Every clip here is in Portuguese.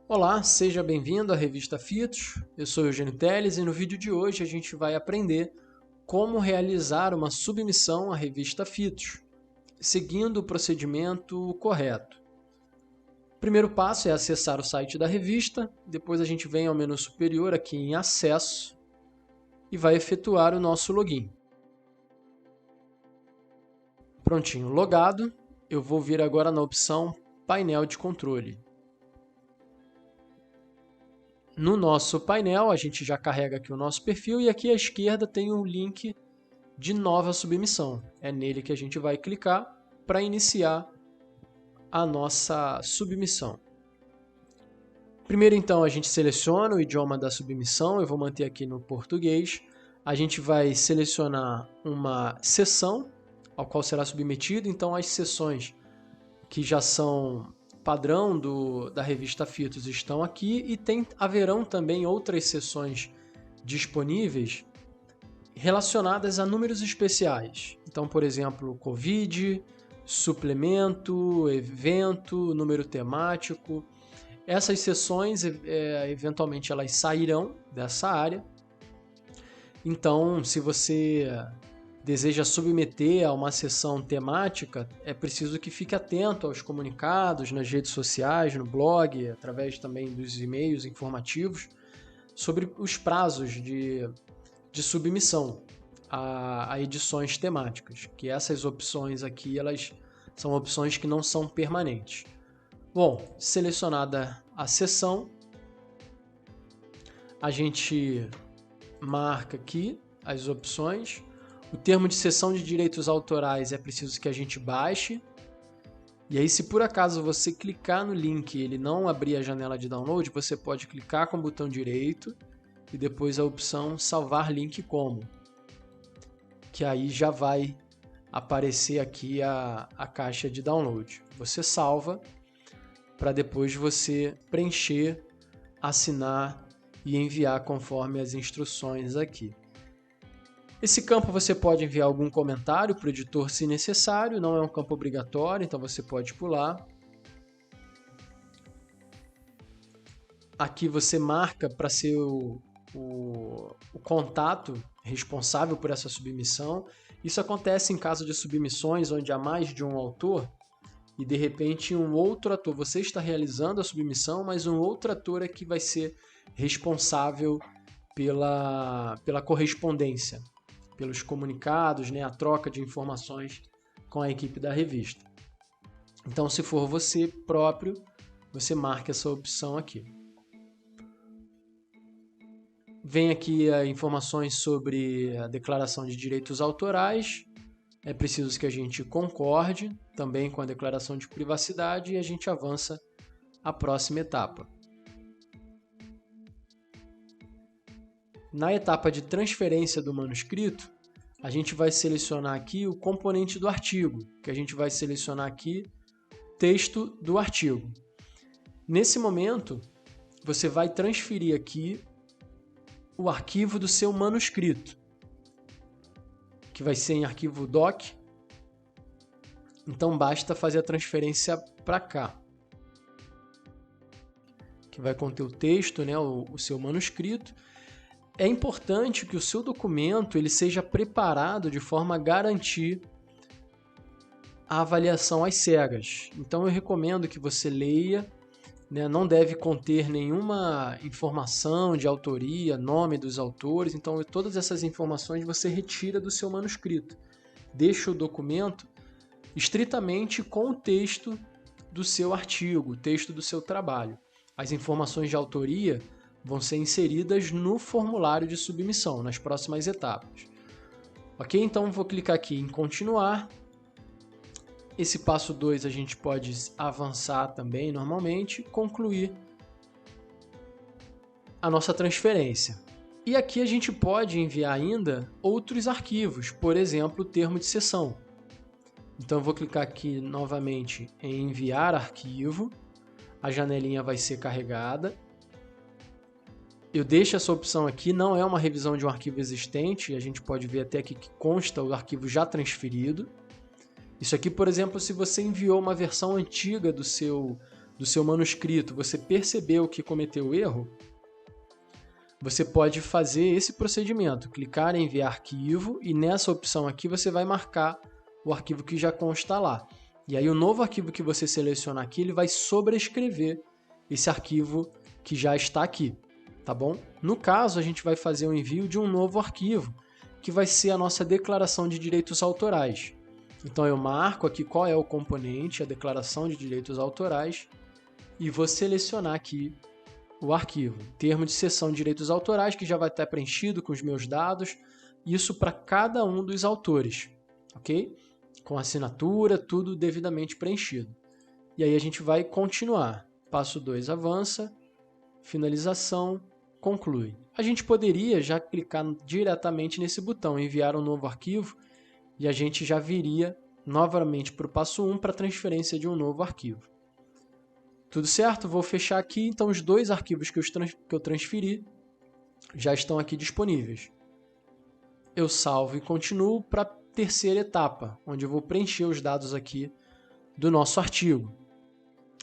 Olá, seja bem-vindo à revista Fitos. Eu sou Eugênio Teles e no vídeo de hoje a gente vai aprender como realizar uma submissão à revista Fitos, seguindo o procedimento correto. O primeiro passo é acessar o site da revista, depois a gente vem ao menu superior aqui em Acesso e vai efetuar o nosso login. Prontinho, logado, eu vou vir agora na opção Painel de Controle. No nosso painel, a gente já carrega aqui o nosso perfil e aqui à esquerda tem um link de nova submissão. É nele que a gente vai clicar para iniciar a nossa submissão. Primeiro, então, a gente seleciona o idioma da submissão. Eu vou manter aqui no português. A gente vai selecionar uma seção ao qual será submetido. Então, as seções que já são padrão da revista Fitos estão aqui e haverão também outras seções disponíveis relacionadas a números especiais. Então, por exemplo, Covid, suplemento, evento, número temático. Essas seções, eventualmente, elas sairão dessa área. Então, se você deseja submeter a uma sessão temática, é preciso que fique atento aos comunicados nas redes sociais, no blog, através também dos e-mails informativos, sobre os prazos de submissão a edições temáticas, que essas opções aqui elas são opções que não são permanentes. Bom, selecionada a seção, a gente marca aqui as opções. O termo de cessão de direitos autorais é preciso que a gente baixe. E aí, se por acaso você clicar no link e ele não abrir a janela de download, você pode clicar com o botão direito e depois a opção salvar link como, que aí já vai aparecer aqui a caixa de download. Você salva para depois você preencher, assinar e enviar conforme as instruções aqui. Esse campo você pode enviar algum comentário para o editor se necessário, não é um campo obrigatório, então você pode pular. Aqui você marca para ser o contato responsável por essa submissão. Isso acontece em caso de submissões onde há mais de um autor e de repente um outro ator, você está realizando a submissão, mas um outro ator é que vai ser responsável pela correspondência, pelos comunicados, né, a troca de informações com a equipe da revista. Então, se for você próprio, você marca essa opção aqui. Vem aqui as informações sobre a declaração de direitos autorais. É preciso que a gente concorde também com a declaração de privacidade e a gente avança à próxima etapa. Na etapa de transferência do manuscrito, a gente vai selecionar aqui o componente do artigo, que a gente vai selecionar aqui texto do artigo. Nesse momento, você vai transferir aqui o arquivo do seu manuscrito, que vai ser em arquivo doc. Então basta fazer a transferência para cá, que vai conter o texto, né, o seu manuscrito. É importante que o seu documento ele seja preparado de forma a garantir a avaliação às cegas. Então eu recomendo que você leia, né, não deve conter nenhuma informação de autoria, nome dos autores, então todas essas informações você retira do seu manuscrito. Deixa o documento estritamente com o texto do seu artigo, o texto do seu trabalho. As informações de autoria vão ser inseridas no formulário de submissão, nas próximas etapas. Ok? Então vou clicar aqui em continuar. Esse passo 2 a gente pode avançar também normalmente, concluir a nossa transferência. E aqui a gente pode enviar ainda outros arquivos, por exemplo, o termo de cessão. Então eu vou clicar aqui novamente em enviar arquivo, a janelinha vai ser carregada. Eu deixo essa opção aqui, não é uma revisão de um arquivo existente, a gente pode ver até aqui que consta o arquivo já transferido. Isso aqui, por exemplo, se você enviou uma versão antiga do seu do seu manuscrito você percebeu que cometeu erro, você pode fazer esse procedimento, clicar em enviar arquivo e nessa opção aqui você vai marcar o arquivo que já consta lá. E aí o novo arquivo que você selecionar aqui, ele vai sobrescrever esse arquivo que já está aqui, tá bom? No caso, a gente vai fazer o envio de um novo arquivo, que vai ser a nossa declaração de direitos autorais. Então eu marco aqui qual é o componente, a declaração de direitos autorais, e vou selecionar aqui o arquivo. Termo de cessão de direitos autorais, que já vai estar preenchido com os meus dados, isso para cada um dos autores, ok? Com assinatura, tudo devidamente preenchido. E aí a gente vai continuar. Passo 2, avança, finalização, conclui. A gente poderia já clicar diretamente nesse botão, enviar um novo arquivo, e a gente já viria novamente para o passo 1 para transferência de um novo arquivo. Tudo certo? Vou fechar aqui, então os 2 arquivos que eu transferi já estão aqui disponíveis. Eu salvo e continuo para a terceira etapa, onde eu vou preencher os dados aqui do nosso artigo.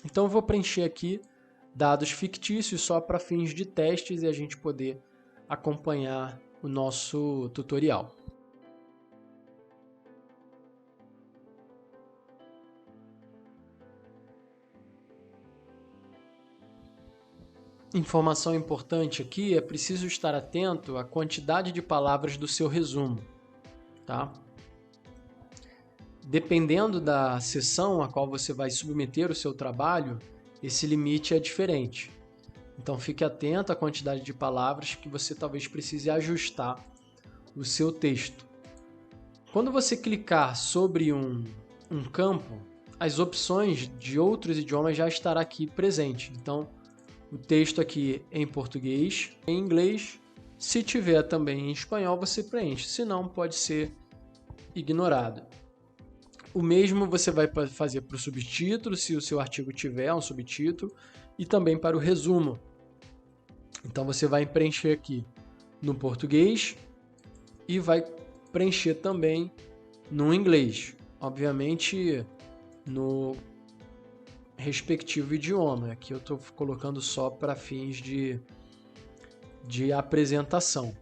Então eu vou preencher aqui dados fictícios só para fins de testes e a gente poder acompanhar o nosso tutorial. Informação importante aqui, é preciso estar atento à quantidade de palavras do seu resumo, tá? Dependendo da seção a qual você vai submeter o seu trabalho, esse limite é diferente. Então fique atento à quantidade de palavras que você talvez precise ajustar o seu texto. Quando você clicar sobre um campo, as opções de outros idiomas já estarão aqui presentes. Então, o texto aqui em português, em inglês, se tiver também em espanhol, você preenche, senão pode ser ignorado. O mesmo você vai fazer para o subtítulo, se o seu artigo tiver um subtítulo, e também para o resumo. Então você vai preencher aqui no português e vai preencher também no inglês, obviamente no respectivo idioma. Aqui eu estou colocando só para fins de apresentação.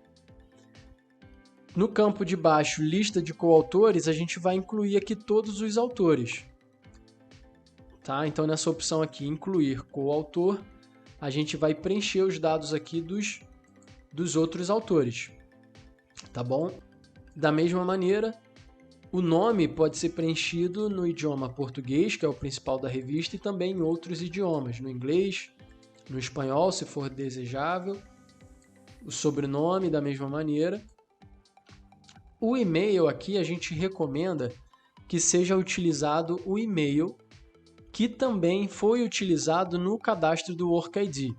No campo de baixo, lista de coautores, a gente vai incluir aqui todos os autores. Tá? Então nessa opção aqui, incluir coautor, a gente vai preencher os dados aqui dos outros autores. Tá bom? Da mesma maneira, o nome pode ser preenchido no idioma português, que é o principal da revista, e também em outros idiomas, no inglês, no espanhol, se for desejável, o sobrenome da mesma maneira. O e-mail aqui a gente recomenda que seja utilizado o e-mail que também foi utilizado no cadastro do OrcID.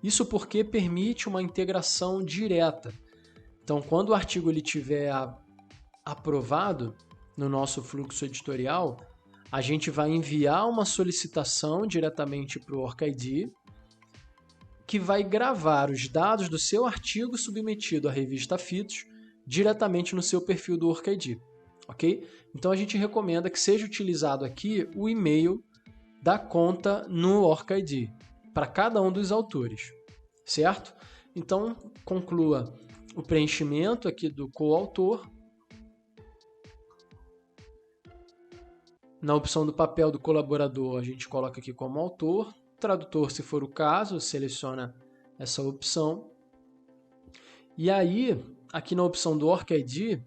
Isso porque permite uma integração direta. Então, quando o artigo ele tiver aprovado no nosso fluxo editorial, a gente vai enviar uma solicitação diretamente para o OrcID, que vai gravar os dados do seu artigo submetido à revista Fitos diretamente no seu perfil do OrcID, ok? Então a gente recomenda que seja utilizado aqui o e-mail da conta no OrcID para cada um dos autores, certo? Então conclua o preenchimento aqui do coautor. Na opção do papel do colaborador, a gente coloca aqui como autor. Tradutor, se for o caso, seleciona essa opção. E aí, aqui na opção do OrcID,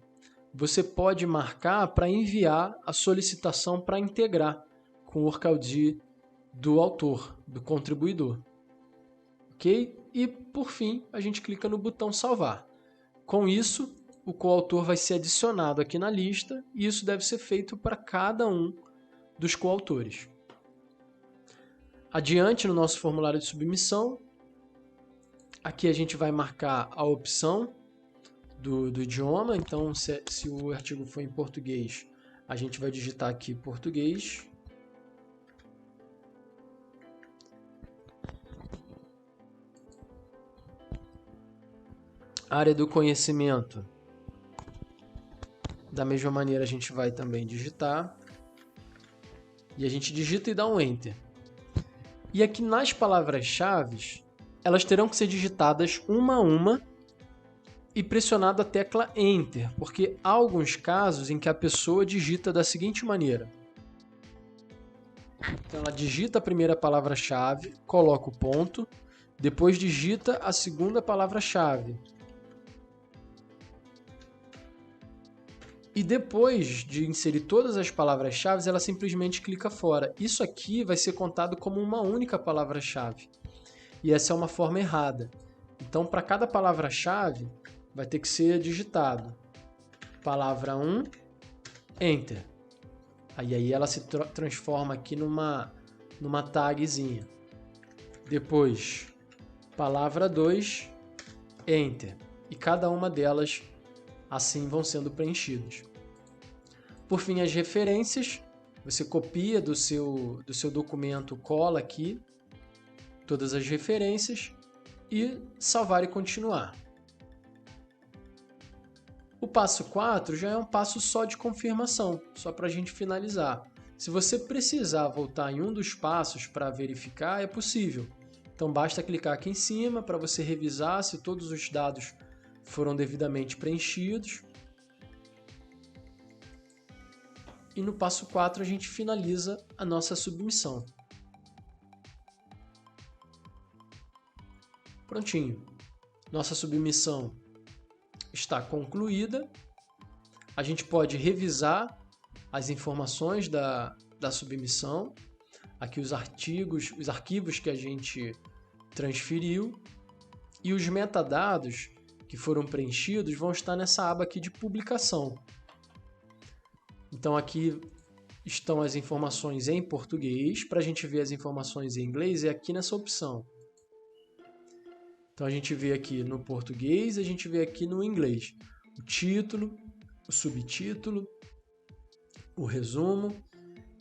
você pode marcar para enviar a solicitação para integrar com o OrcID do autor, do contribuidor. Ok? E, por fim, a gente clica no botão salvar. Com isso, o coautor vai ser adicionado aqui na lista e isso deve ser feito para cada um dos coautores. Adiante no nosso formulário de submissão, aqui a gente vai marcar a opção do idioma. Então, se o artigo for em português, a gente vai digitar aqui português. Área do conhecimento. Da mesma maneira, a gente vai também digitar. E a gente digita e dá um Enter. E aqui nas palavras-chave, elas terão que ser digitadas uma a uma e pressionado a tecla Enter, porque há alguns casos em que a pessoa digita da seguinte maneira. Então ela digita a primeira palavra-chave, coloca o ponto, depois digita a segunda palavra-chave. E depois de inserir todas as palavras-chave, ela simplesmente clica fora. Isso aqui vai ser contado como uma única palavra-chave. E essa é uma forma errada. Então, para cada palavra-chave, vai ter que ser digitado. Palavra 1, Enter. Aí ela se transforma aqui numa tagzinha. Depois, palavra 2, Enter. E cada uma delas assim vão sendo preenchidas. Por fim, as referências. Você copia do seu documento, cola aqui todas as referências e salvar e continuar. O passo 4 já é um passo só de confirmação, só para a gente finalizar. Se você precisar voltar em um dos passos para verificar, é possível. Então basta clicar aqui em cima para você revisar se todos os dados foram devidamente preenchidos. E no passo 4 a gente finaliza a nossa submissão. Prontinho. Nossa submissão está concluída. A gente pode revisar as informações da submissão. Aqui os arquivos que a gente transferiu. E os metadados que foram preenchidos vão estar nessa aba aqui de publicação. Então aqui estão as informações em português. Para a gente ver as informações em inglês, é aqui nessa opção. Então a gente vê aqui no português, a gente vê aqui no inglês o título, o subtítulo, o resumo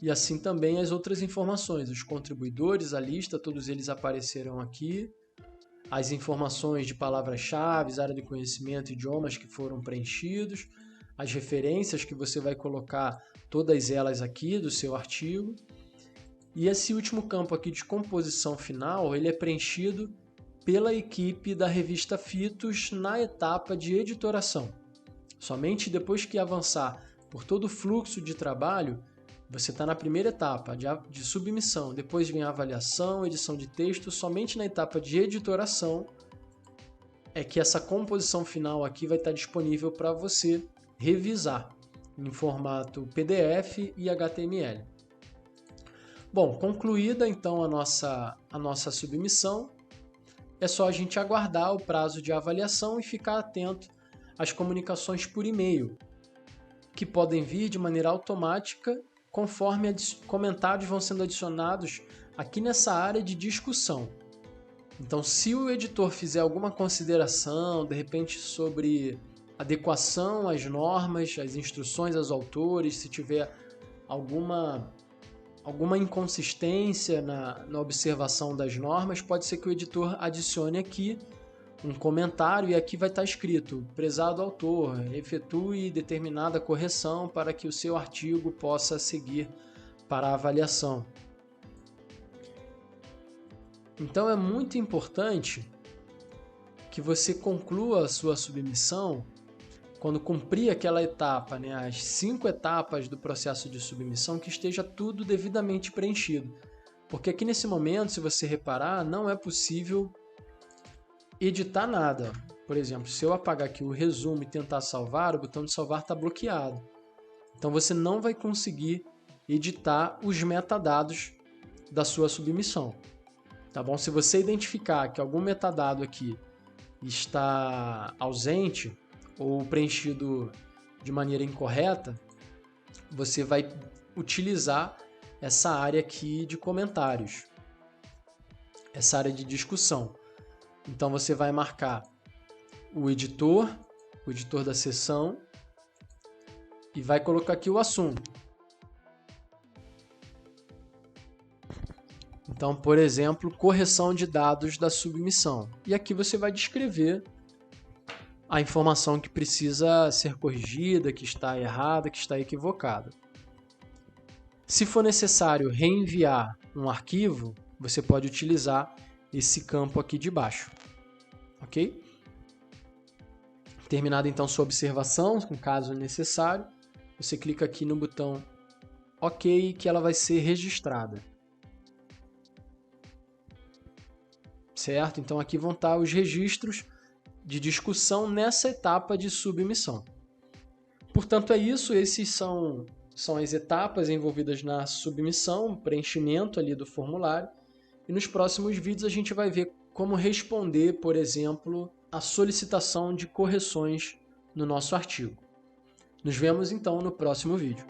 e assim também as outras informações. Os contribuidores, a lista, todos eles apareceram aqui. As informações de palavras-chave, área de conhecimento, idiomas que foram preenchidos. As referências que você vai colocar todas elas aqui do seu artigo. E esse último campo aqui de composição final, ele é preenchido pela equipe da revista Fitos na etapa de editoração. Somente depois que avançar por todo o fluxo de trabalho, você está na primeira etapa de submissão, depois vem a avaliação, edição de texto, somente na etapa de editoração é que essa composição final aqui vai estar disponível para você revisar em formato PDF e HTML. Bom, concluída então a nossa submissão, é só a gente aguardar o prazo de avaliação e ficar atento às comunicações por e-mail, que podem vir de maneira automática conforme comentários vão sendo adicionados aqui nessa área de discussão. Então, se o editor fizer alguma consideração, de repente sobre adequação às normas, às instruções aos autores, se tiver alguma inconsistência na observação das normas, pode ser que o editor adicione aqui um comentário e aqui vai estar escrito: prezado autor, efetue determinada correção para que o seu artigo possa seguir para a avaliação. Então é muito importante que você conclua a sua submissão quando cumprir aquela etapa, as 5 etapas do processo de submissão, que esteja tudo devidamente preenchido. Porque aqui nesse momento, se você reparar, não é possível editar nada. Por exemplo, se eu apagar aqui o resumo e tentar salvar, o botão de salvar está bloqueado. Então você não vai conseguir editar os metadados da sua submissão. Tá bom? Se você identificar que algum metadado aqui está ausente ou preenchido de maneira incorreta, você vai utilizar essa área aqui de comentários, essa área de discussão. Então você vai marcar o editor da seção e vai colocar aqui o assunto. Então, por exemplo, correção de dados da submissão. E aqui você vai descrever a informação que precisa ser corrigida, que está errada, que está equivocada. Se for necessário reenviar um arquivo, você pode utilizar esse campo aqui de baixo, ok? Terminada então sua observação, com caso necessário, você clica aqui no botão OK, que ela vai ser registrada. Certo? Então aqui vão estar os registros de discussão nessa etapa de submissão. Portanto, é isso. Esses são as etapas envolvidas na submissão, preenchimento ali do formulário. E nos próximos vídeos a gente vai ver como responder, por exemplo, a solicitação de correções no nosso artigo. Nos vemos então no próximo vídeo.